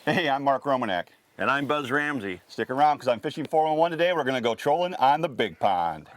Hey, I'm Mark Romanack. And I'm Buzz Ramsey. Stick around because I'm fishing 411 today. We're going to go trolling on the big pond.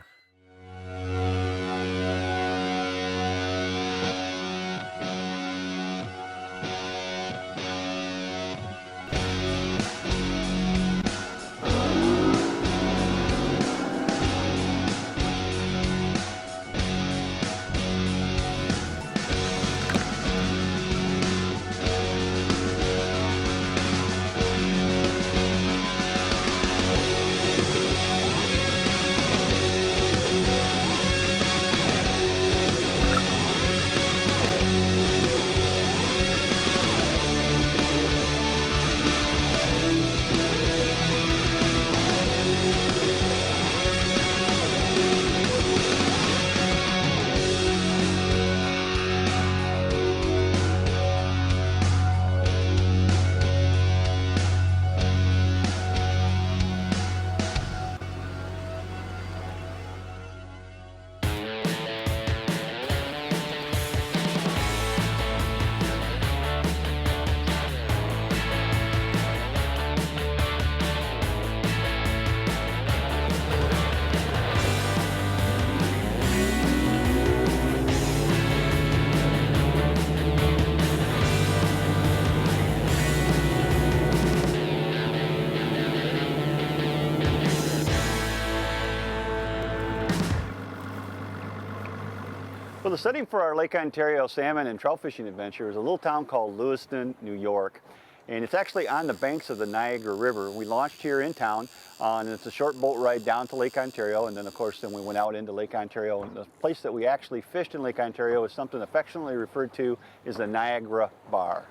Well, the setting for our Lake Ontario salmon and trout fishing adventure is a little town called Lewiston, New York. And it's actually on the banks of the Niagara River. We launched here in town, and it's a short boat ride down to Lake Ontario. And then, of course, we went out into Lake Ontario. And the place that we actually fished in Lake Ontario is something affectionately referred to as the Niagara Bar.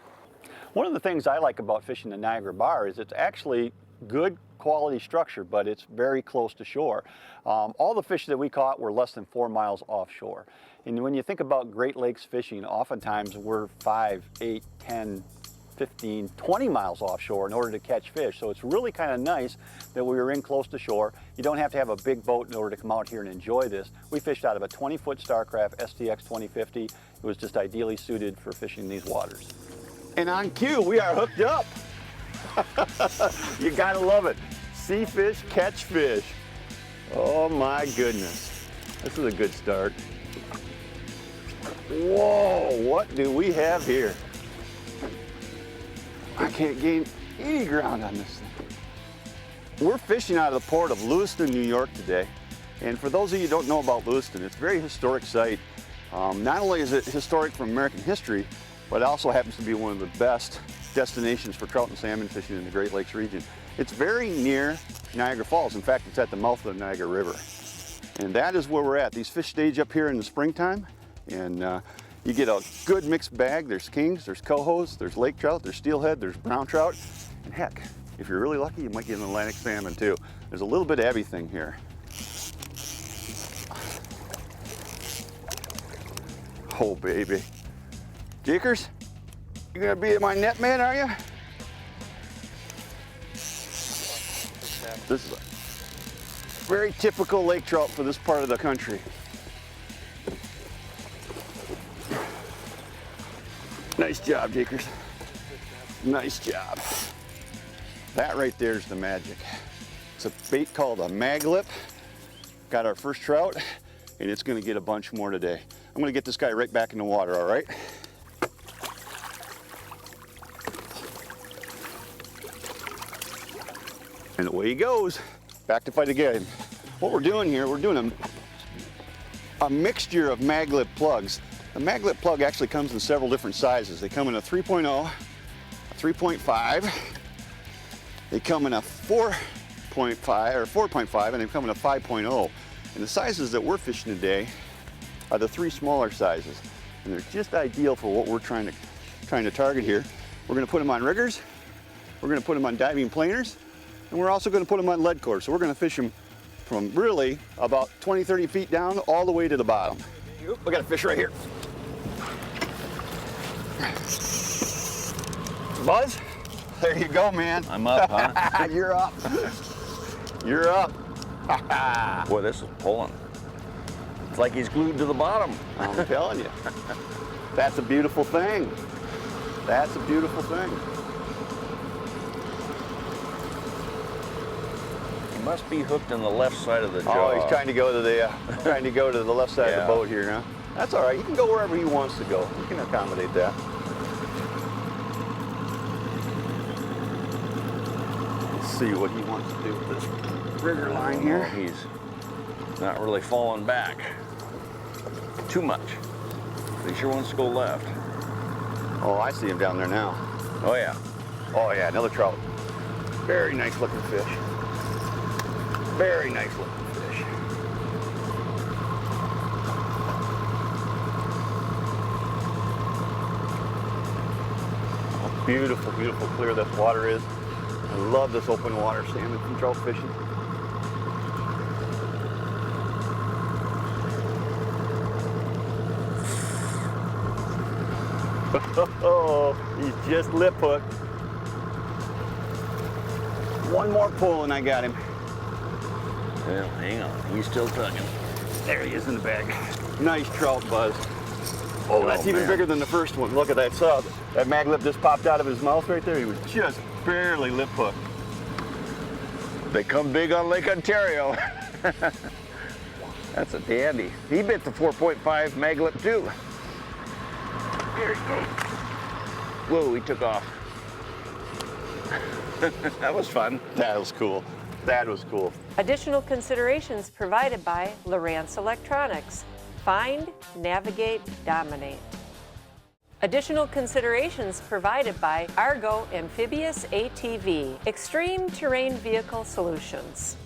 One of the things I like about fishing the Niagara Bar is it's actually good quality structure, but it's very close to shore. All the fish that we caught were less than 4 miles offshore. And when you think about Great Lakes fishing, oftentimes we're 5, 8, 10, 15, 20 miles offshore in order to catch fish. So it's really kind of nice that we were in close to shore. You don't have to have a big boat in order to come out here and enjoy this. We fished out of a 20-foot Starcraft STX 2050. It was just ideally suited for fishing these waters. And on cue, we are hooked up. You gotta love it. See fish, catch fish. Oh my goodness. This is a good start. Whoa, what do we have here? I can't gain any ground on this thing. We're fishing out of the port of Lewiston, New York today. And for those of you who don't know about Lewiston, it's a very historic site. Not only is it historic from American history, but it also happens to be one of the best destinations for trout and salmon fishing in the Great Lakes region. It's very near Niagara Falls. In fact, it's at the mouth of the Niagara River. And that is where we're at. These fish stage up here in the springtime, and you get a good mixed bag. There's kings, there's cohos, there's lake trout, there's steelhead, there's brown trout, and heck, if you're really lucky, you might get an Atlantic salmon too. There's a little bit of everything here. Oh baby. Jakers, you gonna be my net man, are you? This is a very typical lake trout for this part of the country. Nice job, Jakers. Nice job. That right there is the magic. It's a bait called a mag lip. Got our first trout, and it's gonna get a bunch more today. I'm gonna get this guy right back in the water, all right? And away he goes, back to fight again. What we're doing here, we're doing a mixture of maglip plugs. The maglip plug actually comes in several different sizes. They come in a 3.0, a 3.5, they come in a 4.5 or 4.5, and they come in a 5.0. And the sizes that we're fishing today are the 3 smaller sizes. And they're just ideal for what we're trying to target here. We're gonna put them on riggers, we're gonna put them on diving planers, and we're also going to put them on lead core. So we're going to fish them from really about 20, 30 feet down all the way to the bottom. We got a fish right here. Buzz, there you go, man. I'm up, huh? You're up. You're up. Boy, this is pulling. It's like he's glued to the bottom. I'm telling you. That's a beautiful thing. That's a beautiful thing. must be hooked on the left side of the jaw. Oh, he's trying to go to the left side of Yeah. the boat here now. That's all right. He can go wherever he wants to go. We can accommodate that. Let's see what he wants to do with this rigger line here. Oh, he's not really falling back too much. He sure wants to go left. Oh, I see him down there now. Oh yeah. Oh yeah, another trout. Very nice looking fish. Very nice looking fish. Oh, beautiful, beautiful clear this water is. I love this open water salmon from trout fishing. Oh, he's just lip hooked. One more pull and I got him. Well, hang on. He's still tugging. There he is in the bag. Nice trout, Buzz. Oh, that's even man. bigger than the first one. Look at that sub. That mag lip just popped out of his mouth right there. He was just barely lip hooked. They come big on Lake Ontario. That's a dandy. He bit the 4.5 mag lip too. There he goes. Whoa, he took off. That was fun. That was cool. That was cool. Additional considerations provided by Lowrance Electronics. Find, navigate, dominate. Additional considerations provided by Argo Amphibious ATV, Extreme Terrain Vehicle Solutions.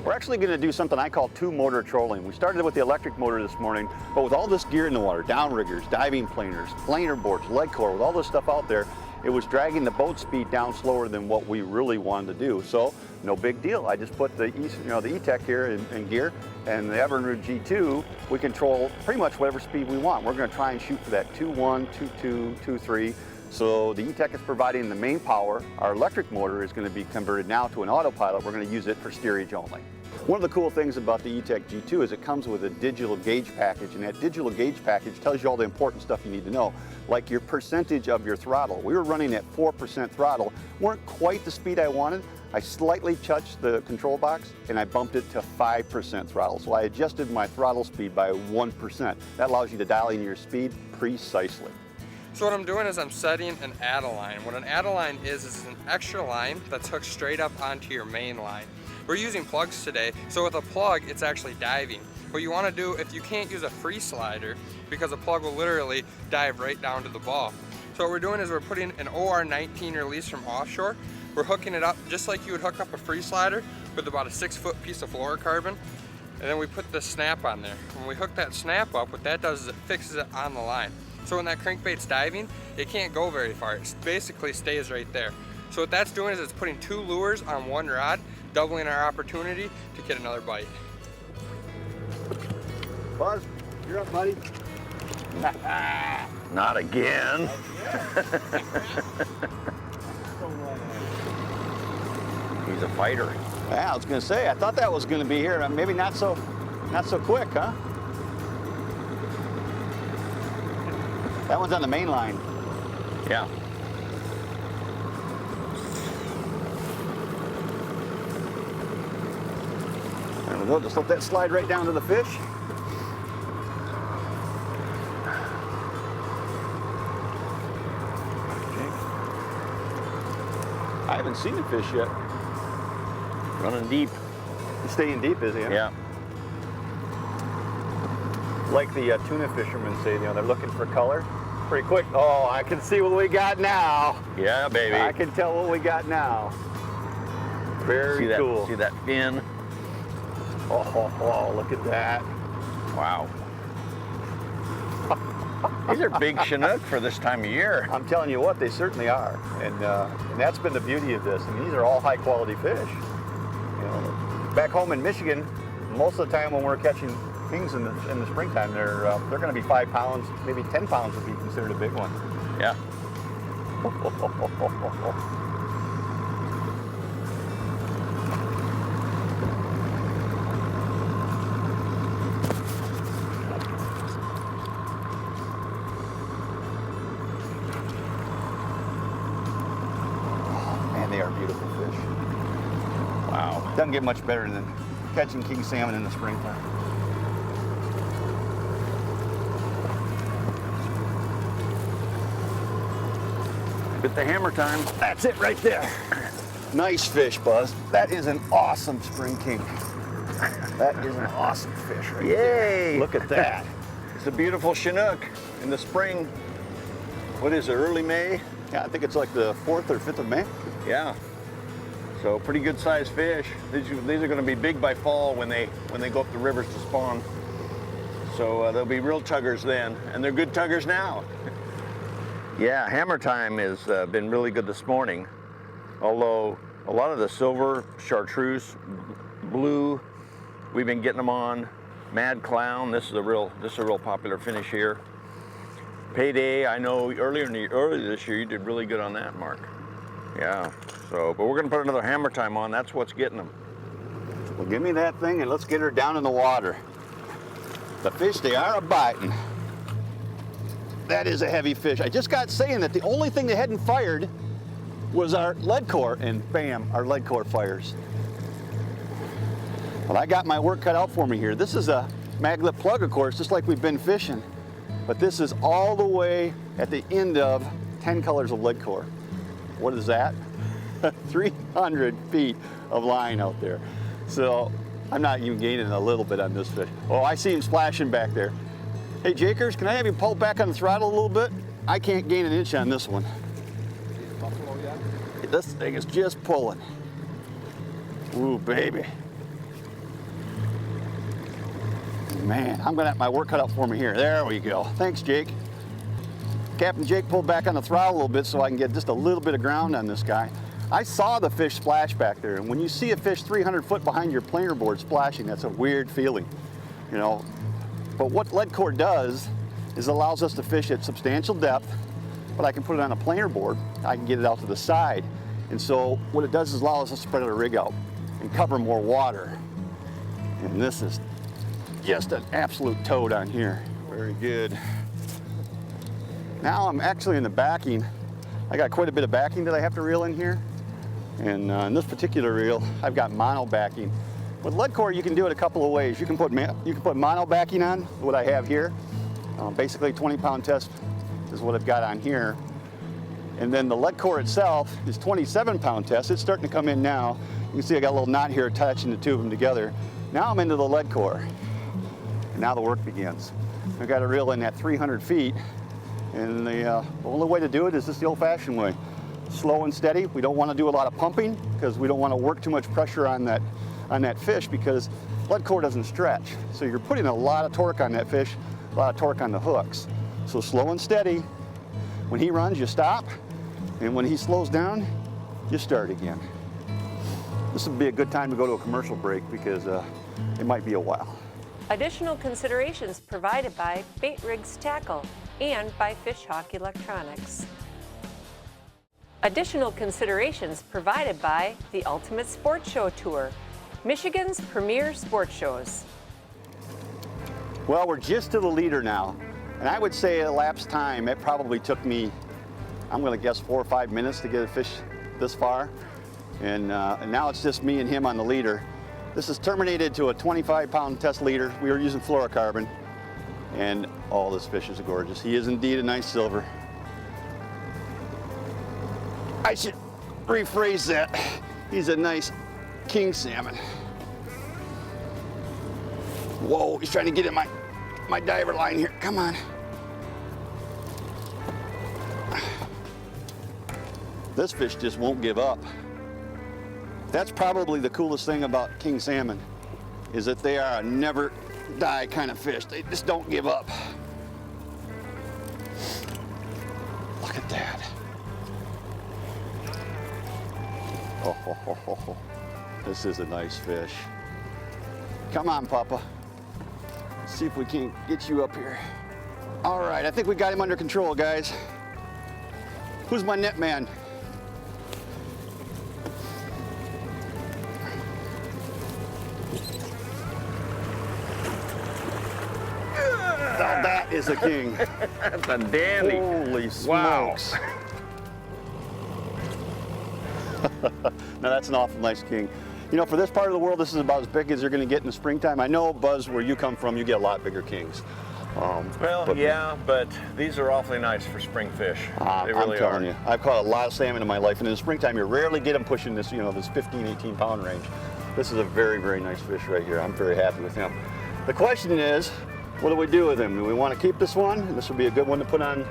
We're actually going to do something I call two-motor trolling. We started with the electric motor this morning, but with all this gear in the water, downriggers, diving planers, planer boards, leg core, with all this stuff out there, it was dragging the boat speed down slower than what we really wanted to do. So no big deal. I just put the E-Tech here in gear, and the Evinrude G2, we control pretty much whatever speed we want. We're going to try and shoot for that 2.1, 2.2, 2.3. So the E-Tech is providing the main power. Our electric motor is going to be converted now to an autopilot. We're going to use it for steerage only. One of the cool things about the E-Tech G2 is it comes with a digital gauge package, and that digital gauge package tells you all the important stuff you need to know, like your percentage of your throttle. We were running at 4% throttle, weren't quite the speed I wanted. I slightly touched the control box and I bumped it to 5% throttle. So I adjusted my throttle speed by 1%. That allows you to dial in your speed precisely. So what I'm doing is I'm setting an add-a line. What an add-a line is an extra line that's hooked straight up onto your main line. We're using plugs today, so with a plug, it's actually diving. What you want to do, if you can't use a free slider, because a plug will literally dive right down to the ball. So what we're doing is we're putting an OR19 release from offshore. We're hooking it up just like you would hook up a free slider with about a 6-foot piece of fluorocarbon. And then we put the snap on there. When we hook that snap up, what that does is it fixes it on the line. So when that crankbait's diving, it can't go very far. It basically stays right there. So what that's doing is it's putting 2 lures on 1 rod, doubling our opportunity to get another bite. Buzz, you're up, buddy. Not again. He's a fighter. Yeah, I was going to say, I thought that was going to be here. Maybe not so quick, huh? That one's on the main line. Yeah. There we go, just let that slide right down to the fish. Okay. I haven't seen the fish yet. Running deep. He's staying deep, is he? Huh? Yeah. Like the tuna fishermen say, they're looking for color. Pretty quick. Oh, I can see what we got now. Yeah, baby. I can tell what we got now. Very cool. See that fin? Oh, look at that. Wow. These are big Chinook for this time of year. I'm telling you what, they certainly are. And that's been the beauty of this. I mean, these are all high quality fish. Back home in Michigan, most of the time when we're catching kings in the springtime, they're going to be 5 pounds, maybe 10 pounds would be considered a big one. Yeah. Man, they are beautiful fish. Wow. Doesn't get much better than catching king salmon in the springtime. Get the hammer time. That's it right there. Nice fish, Buzz. That is an awesome spring king. That is an awesome fish right there. Yay! Look at that. It's a beautiful Chinook in the spring. What is it, early May? Yeah, I think it's like the 4th or 5th of May. Yeah. So pretty good sized fish. These are going to be big by fall when they go up the rivers to spawn. So they'll be real tuggers then, and they're good tuggers now. Yeah, hammer time has been really good this morning. Although a lot of the silver, chartreuse, blue, we've been getting them on. Mad Clown, this is a real popular finish here. Payday, I know earlier this year you did really good on that, Mark. Yeah. So, but we're gonna put another hammer time on. That's what's getting them. Well, give me that thing and let's get her down in the water. The fish, they are a-biting. That is a heavy fish. I just got saying that the only thing they hadn't fired was our lead core, and bam, our lead core fires. Well, I got my work cut out for me here. This is a maglet plug, of course, just like we've been fishing. But this is all the way at the end of 10 colors of lead core. What is that? 300 feet of line out there. So I'm not even gaining a little bit on this fish. Oh, I see him splashing back there. Hey, Jakers, can I have you pull back on the throttle a little bit? I can't gain an inch on this one. This thing is just pulling. Ooh, baby. Man, I'm gonna have my work cut out for me here. There we go. Thanks, Jake. Captain Jake pulled back on the throttle a little bit so I can get just a little bit of ground on this guy. I saw the fish splash back there, and when you see a fish 300 foot behind your planer board splashing, that's a weird feeling, you know. But what lead core does is allows us to fish at substantial depth, but I can put it on a planer board, I can get it out to the side. And so what it does is allows us to spread our rig out and cover more water. And this is just an absolute toad on here. Very good. Now I'm actually in the backing. I got quite a bit of backing that I have to reel in here. And in this particular reel, I've got mono backing. With lead core, you can do it a couple of ways. You can put mono backing on, what I have here. Basically 20-pound test is what I've got on here. And then the lead core itself is 27-pound test. It's starting to come in now. You can see I got a little knot here attaching the two of them together. Now I'm into the lead core. And now the work begins. I've got to reel in at 300 feet. And the only way to do it is just the old-fashioned way. Slow and steady. We don't want to do a lot of pumping because we don't want to work too much pressure on that fish because lead core doesn't stretch. So you're putting a lot of torque on that fish, a lot of torque on the hooks. So slow and steady. When he runs, you stop. And when he slows down, you start again. This would be a good time to go to a commercial break because it might be a while. Additional considerations provided by Bait Rigs Tackle and by Fishhawk Electronics. Additional considerations provided by the Ultimate Sports Show Tour, Michigan's premier sports shows. Well, we're just to the leader now. And I would say at elapsed time, it probably took me, I'm gonna guess 4 or 5 minutes to get a fish this far. And now it's just me and him on the leader. This is terminated to a 25-pound test leader. We were using fluorocarbon. And oh, this fish is gorgeous. He is indeed a nice silver. I should rephrase that. He's a nice king salmon. Whoa, he's trying to get in my diver line here. Come on. This fish just won't give up. That's probably the coolest thing about king salmon, is that they are a never die kind of fish. They just don't give up. Look at that. Oh, this is a nice fish. Come on, Papa. Let's see if we can get you up here. All right, I think we got him under control, guys. Who's my net man? Now that is a king. That's a dandy. Holy smokes. Wow. Now that's an awful nice king. You know, for this part of the world, this is about as big as you're going to get in the springtime. I know, Buzz, where you come from, you get a lot bigger kings. Well, yeah, but these are awfully nice for spring fish. They really I'm telling are. you, I've caught a lot of salmon in my life, and in the springtime, you rarely get them pushing this, you know, this 15, 18 pound range. This is a very, very nice fish right here. I'm very happy with him. The question is, what do we do with him? Do we want to keep this one? This would be a good one to put on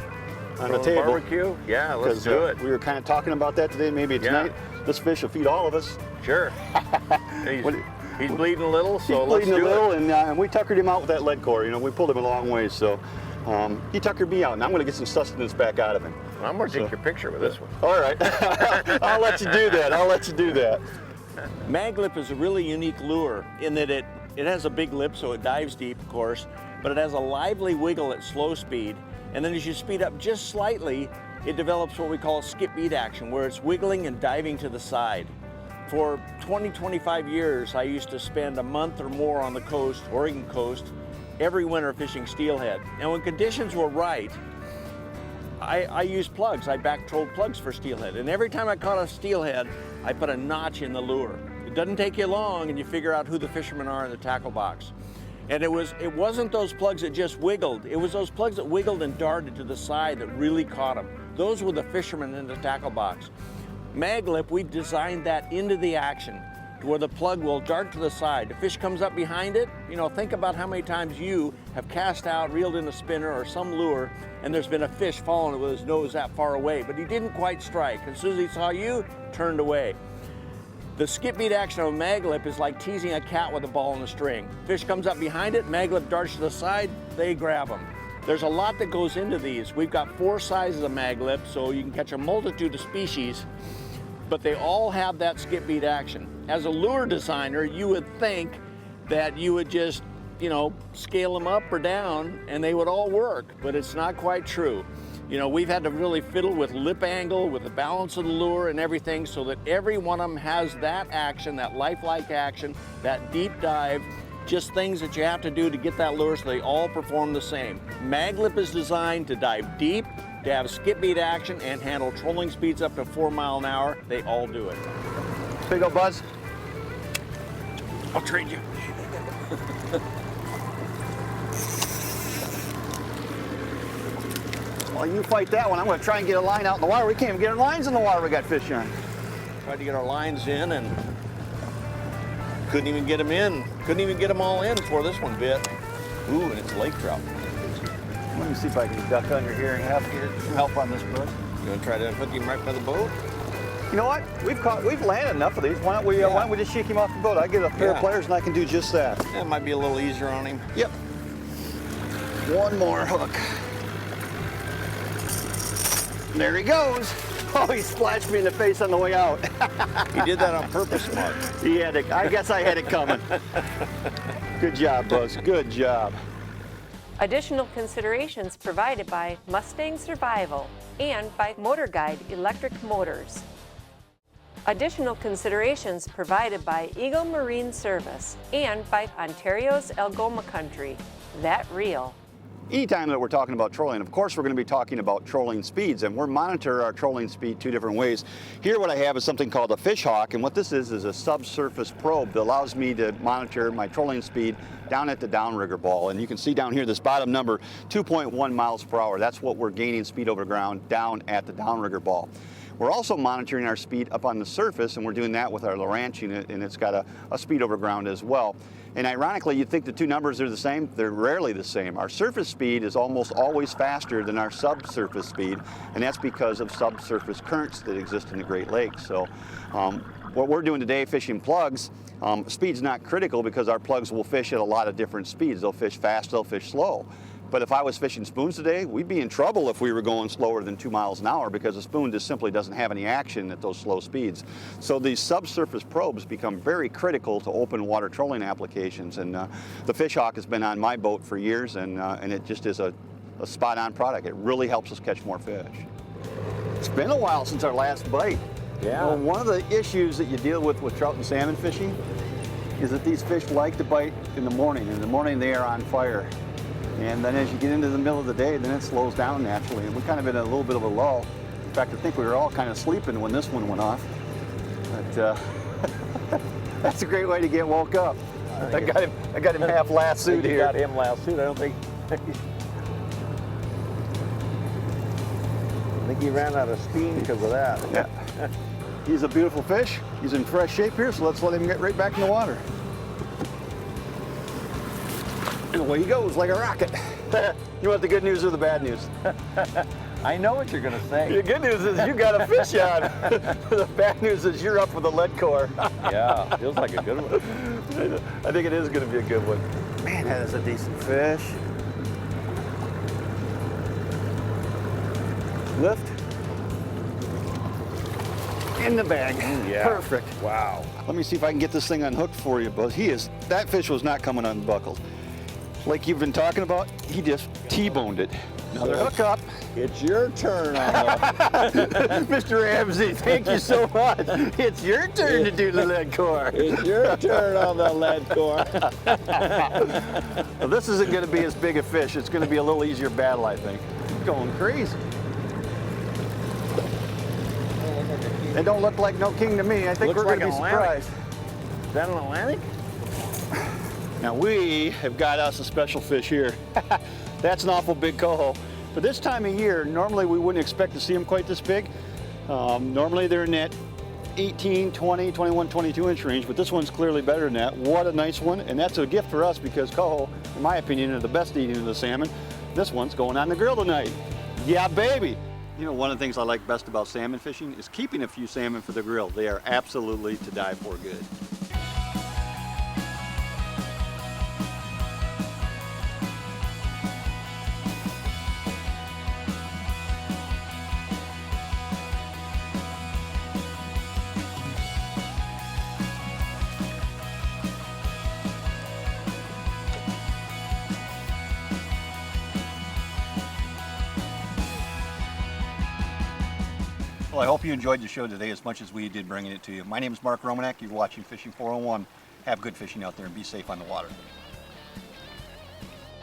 the table. Barbecue? Yeah, let's do it. We were kind of talking about that today. Maybe tonight. This fish will feed all of us. Sure. He's bleeding a little, so let's do it. He's bleeding a little, and we tuckered him out with that lead core. You know, we pulled him a long ways, so he tuckered me out, and I'm going to get some sustenance back out of him. Well, I'm going to take your picture with this one. All right. I'll let you do that. I'll let you do that. Mag lip is a really unique lure in that it has a big lip, so it dives deep, of course, but it has a lively wiggle at slow speed, and then as you speed up just slightly, it develops what we call a skip beat action, where it's wiggling and diving to the side. For 20, 25 years, I used to spend a month or more on the coast, Oregon coast, every winter fishing steelhead. And when conditions were right, I used plugs. I back-trolled plugs for steelhead. And every time I caught a steelhead, I put a notch in the lure. It doesn't take you long, and you figure out who the fishermen are in the tackle box. And it wasn't those plugs that just wiggled. It was those plugs that wiggled and darted to the side that really caught them. Those were the fishermen in the tackle box. Mag lip, we designed that into the action to where the plug will dart to the side. The fish comes up behind it. You know, think about how many times you have cast out, reeled in a spinner or some lure, and there's been a fish following it with his nose that far away, but he didn't quite strike. As soon as he saw you, turned away. The skip beat action of a mag lip is like teasing a cat with a ball and a string. Fish comes up behind it, mag lip darts to the side, they grab them. There's a lot that goes into these. We've got 4 sizes of mag lip, so you can catch a multitude of species, but they all have that skip beat action. As a lure designer, you would think that you would just, you know, scale them up or down and they would all work, but it's not quite true. You know, we've had to really fiddle with lip angle, with the balance of the lure and everything so that every one of them has that action, that lifelike action, that deep dive, just things that you have to do to get that lure so they all perform the same. Mag lip is designed to dive deep, to have skip beat action, and handle trolling speeds up to 4 miles an hour. They all do it. There you go, Buzz. I'll trade you. While you fight that one, I'm going to try and get a line out in the water. We can't even get our lines in the water. We got fish on. Tried to get our lines in and couldn't even get them in. Couldn't even get them all in before this one bit. Ooh, and it's lake trout. Let me see if I can duck under here and have some help on this, Buzz. You want to try to hook him right by the boat? You know what? We've landed enough of these. Why don't we just shake him off the boat? I get a pair of pliers and I can do just that. That might be a little easier on him. Yep. One more hook. There he goes. Oh, he splashed me in the face on the way out. He did that on purpose, Mark. He had it. I guess I had it coming. Good job, Buzz. Good job. Additional considerations provided by Mustang Survival and by Motor Guide Electric Motors. Additional considerations provided by Eagle Marine Service and by Ontario's Algoma Country. That real. Anytime that we're talking about trolling, of course we're going to be talking about trolling speeds, and we're monitoring our trolling speed 2 different ways. Here what I have is something called a fish hawk, and what this is a subsurface probe that allows me to monitor my trolling speed down at the downrigger ball. And you can see down here this bottom number, 2.1 miles per hour. That's what we're gaining speed over ground down at the downrigger ball. We're also monitoring our speed up on the surface, and we're doing that with our Lowrance unit, and it's got a speed over ground as well. And ironically, you'd think the 2 numbers are the same. They're rarely the same. Our surface speed is almost always faster than our subsurface speed, and that's because of subsurface currents that exist in the Great Lakes. So what we're doing today, fishing plugs, speed's not critical because our plugs will fish at a lot of different speeds. They'll fish fast, they'll fish slow. But if I was fishing spoons today, we'd be in trouble if we were going slower than 2 miles an hour because a spoon just simply doesn't have any action at those slow speeds. So these subsurface probes become very critical to open water trolling applications. And the fish hawk has been on my boat for years, and it just is a spot-on product. It really helps us catch more fish. It's been a while since our last bite. Yeah. Well, one of the issues that you deal with trout and salmon fishing is that these fish like to bite in the morning. In the morning they are on fire. And then as you get into the middle of the day, then it slows down naturally. And we're kind of in a little bit of a lull. In fact, I think we were all kind of sleeping when this one went off. But That's a great way to get woke up. I got him half lassoed You here. got him lassoed. I don't think. I think he ran out of steam because of that. Yeah. He's a beautiful fish. He's in fresh shape here, so let's let him get right back in the water. And away he goes like a rocket. You want the good news or the bad news? I know what you're going to say. The good news is you got a fish on. The bad news is you're up with a lead core. Yeah, feels like a good one. I think it is going to be a good one. Man, that is a decent fish. Lift. In the bag. Yeah. Perfect. Wow. Let me see if I can get this thing unhooked for you, Buzz. That fish was not coming unbuckled. Like you've been talking about, he just T-boned it. Another hook up. It's your turn on Mr. Ramsey, thank you so much. It's your turn to do the lead core. It's your turn on the lead core. Well, this isn't going to be as big a fish. It's going to be a little easier battle, I think. Going crazy. They don't look like no king to me. I think Looks we're going to like be an Atlantic. surprised. Is that an Atlantic? Now we have got us a special fish here. That's an awful big coho. For this time of year, normally we wouldn't expect to see them quite this big. Normally they're in that 18, 20, 21, 22 inch range, but this one's clearly better than that. What a nice one, and that's a gift for us because coho, in my opinion, are the best eating of the salmon. This one's going on the grill tonight. Yeah, baby. You know, one of the things I like best about salmon fishing is keeping a few salmon for the grill. They are absolutely to die for good. Well, I hope you enjoyed the show today as much as we did bringing it to you. My name is Mark Romanack. You're watching Fishing 401. Have good fishing out there and be safe on the water.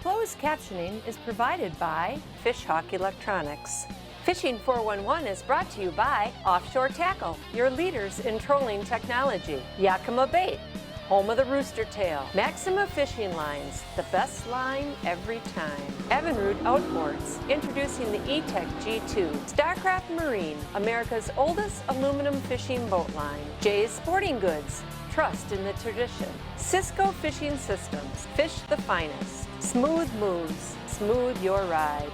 Closed captioning is provided by Fishhawk Electronics. Fishing 411 is brought to you by Offshore Tackle, your leaders in trolling technology. Yakima Bait, home of the rooster tail. Maxima Fishing Lines, the best line every time. Evinrude Outboards, introducing the E-Tech G2. Starcraft Marine, America's oldest aluminum fishing boat line. Jay's Sporting Goods, trust in the tradition. Cisco Fishing Systems, fish the finest. Smooth moves, smooth your ride.